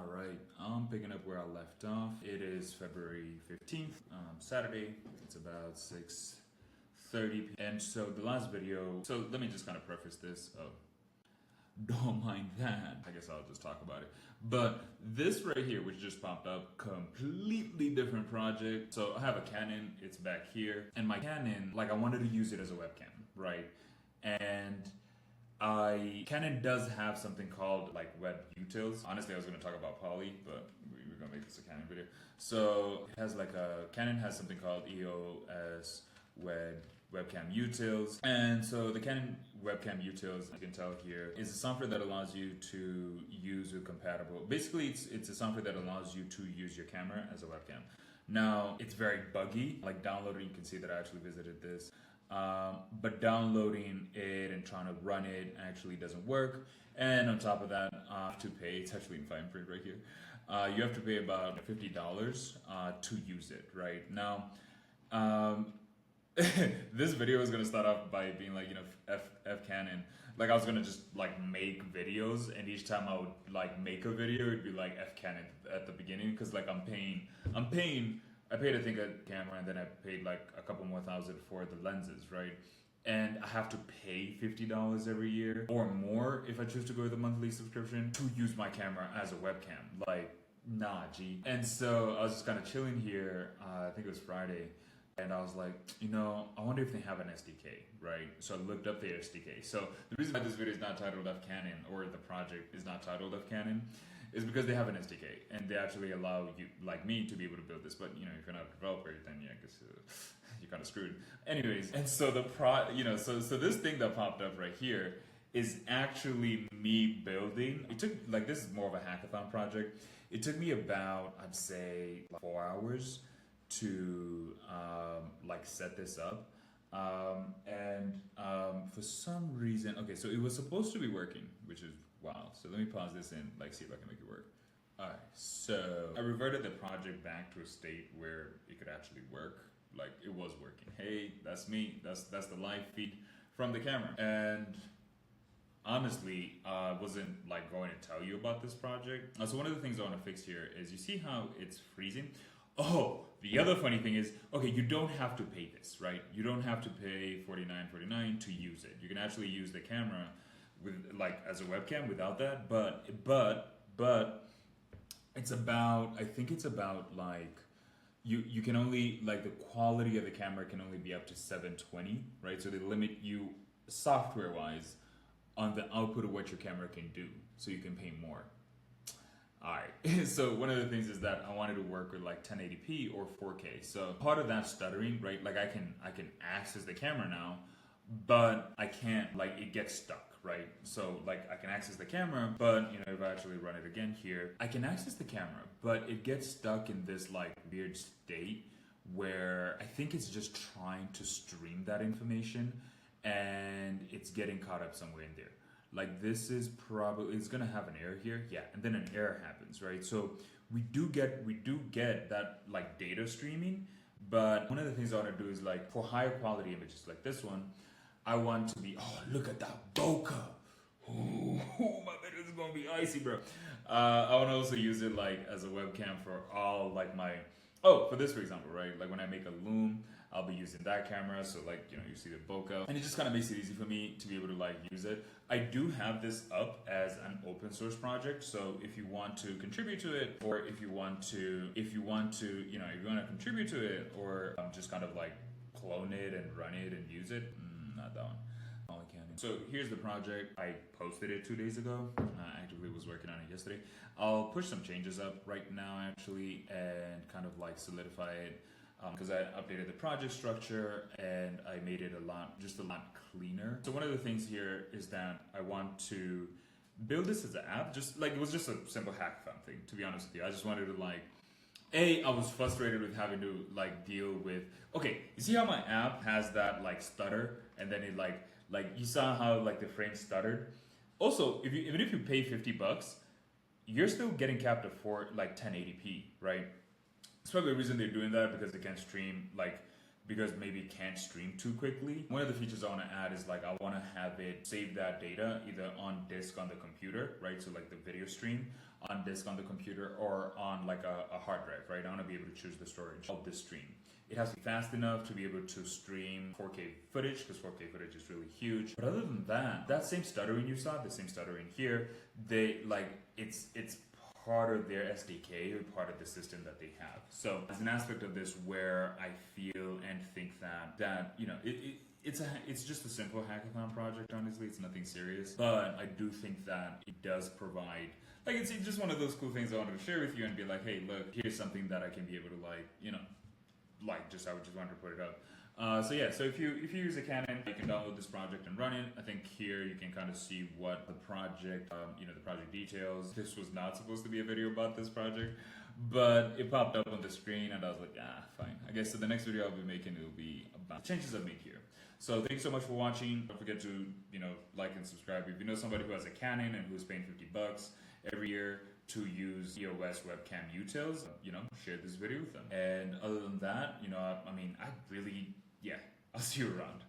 All right, I'm picking up where I left off. It is February 15th, Saturday. It's about 6:30 and so the last video, so let me just kind of preface this. Oh, don't mind that. I guess I'll just talk about it. But this right here, which just popped up, completely different project. So I have a Canon, it's back here. And my Canon, like I wanted to use it as a webcam, right? And Canon does have something called like web utils. Honestly, I was going to talk about poly, but we're going to make this a Canon video. So it has like Canon has something called EOS webcam utils. And so the Canon webcam utils, you can tell here, is a software that allows you to use with compatible. Basically, it's a software that allows you to use your camera as a webcam. Now, it's very buggy. Like downloading, you can see that I actually visited this. But downloading it and trying to run it actually doesn't work. And on top of that, I have to pay, it's actually in fine print right here. You have to pay about $50 to use it, right? Now, this video is gonna start off by being like, F Canon. Like I was gonna just like make videos, and each time I would like make a video, it'd be like F Canon at the beginning, because like I paid I think a camera, and then I paid like a couple more thousand for the lenses, right? And I have to pay $50 every year or more if I choose to go with a monthly subscription to use my camera as a webcam. Like, nah, G. And so I was just kind of chilling here. I think it was Friday. And I was like, I wonder if they have an SDK, right? So I looked up their SDK. So the reason why this video is not titled F Canon, or the project is not titled F Canon, is because they have an SDK and they actually allow you, like me, to be able to build this. But if you're not a developer, then yeah, I guess you're kind of screwed. Anyways, and so so this thing that popped up right here is actually me building. It took this is more of a hackathon project. It took me about, I'd say, 4 hours to set this up, and for some reason, okay, so it was supposed to be working, which is wow. So let me pause this and see if I can make it work. All right, so I reverted the project back to a state where it could actually work. Like it was working. Hey, that's me. That's the live feed from the camera. And honestly, I wasn't going to tell you about this project. So one of the things I want to fix here is, you see how it's freezing? Oh, the other funny thing is, okay, you don't have to pay this, right? You don't have to pay $49.49 to use it. You can actually use the camera with as a webcam without that, but it's about, I think it's about you can only, the quality of the camera can only be up to 720, right? So they limit you software wise on the output of what your camera can do, so you can pay more. Alright, so one of the things is that I wanted to work with 1080p or 4K. So part of that stuttering, right? I can access the camera now, but I can't, it gets stuck, right? So I can access the camera, but if I actually run it again here, I can access the camera, but it gets stuck in this weird state where I think it's just trying to stream that information, and it's getting caught up somewhere in there. This is probably, it's gonna have an error here, yeah, and then an error happens, right? So we do get that data streaming, but one of the things I want to do is for higher quality images like this one, I want to be, oh, look at that bokeh. Ooh, my video is gonna be icy, bro. I want to also use it as a webcam for all for this, for example, right? When I make a loom, I'll be using that camera, so you see the bokeh, and it just kind of makes it easy for me to be able to use it. I do have this up as an open source project, so if you want to contribute to it, or if you want to contribute to it, or just kind of clone it and run it and use it, not that one. All I can. So here's the project. I posted it 2 days ago. I actively was working on it yesterday. I'll push some changes up right now actually, and kind of solidify it. Because I updated the project structure and I made it a lot cleaner. So one of the things here is that I want to build this as an app. Just it was just a simple hackathon thing, to be honest with you. I just wanted to I was frustrated with having to deal with, okay, you see how my app has that stutter, and then it you saw how the frame stuttered. Also, even if you pay $50, you're still getting capped at 1080p, right? It's probably the reason they're doing that, because they can't stream, because maybe it can't stream too quickly. One of the features I want to add is I want to have it save that data either on disk on the computer, right? So the video stream, on disk on the computer or on like a hard drive, right? I want to be able to choose the storage of this stream. It has to be fast enough to be able to stream 4K footage, because 4K footage is really huge. But other than that, that same stuttering you saw, the same stuttering here, they like it's part of their SDK or part of the system that they have. So as an aspect of this where I feel and think that you know it's just a simple hackathon project, honestly. It's nothing serious, but I do think that it does provide, like, it's just one of those cool things I wanted to share with you and be like, hey, look, here's something that I can be able to, like, you know, like, just I would just wanted to put it up. So yeah, so if you use a Canon, you can download this project and run it. I think here you can kind of see what the project, you know, the project details. This was not supposed to be a video about this project, but it popped up on the screen and I was like, fine. I guess so the next video I'll be making, it will be about the changes I've made here. So thanks so much for watching. Don't forget to, you know, like and subscribe. If you know somebody who has a Canon and who's paying $50 every year to use EOS webcam utils, you know, share this video with them. And other than that, you know, I mean, I really, yeah, I'll see you around.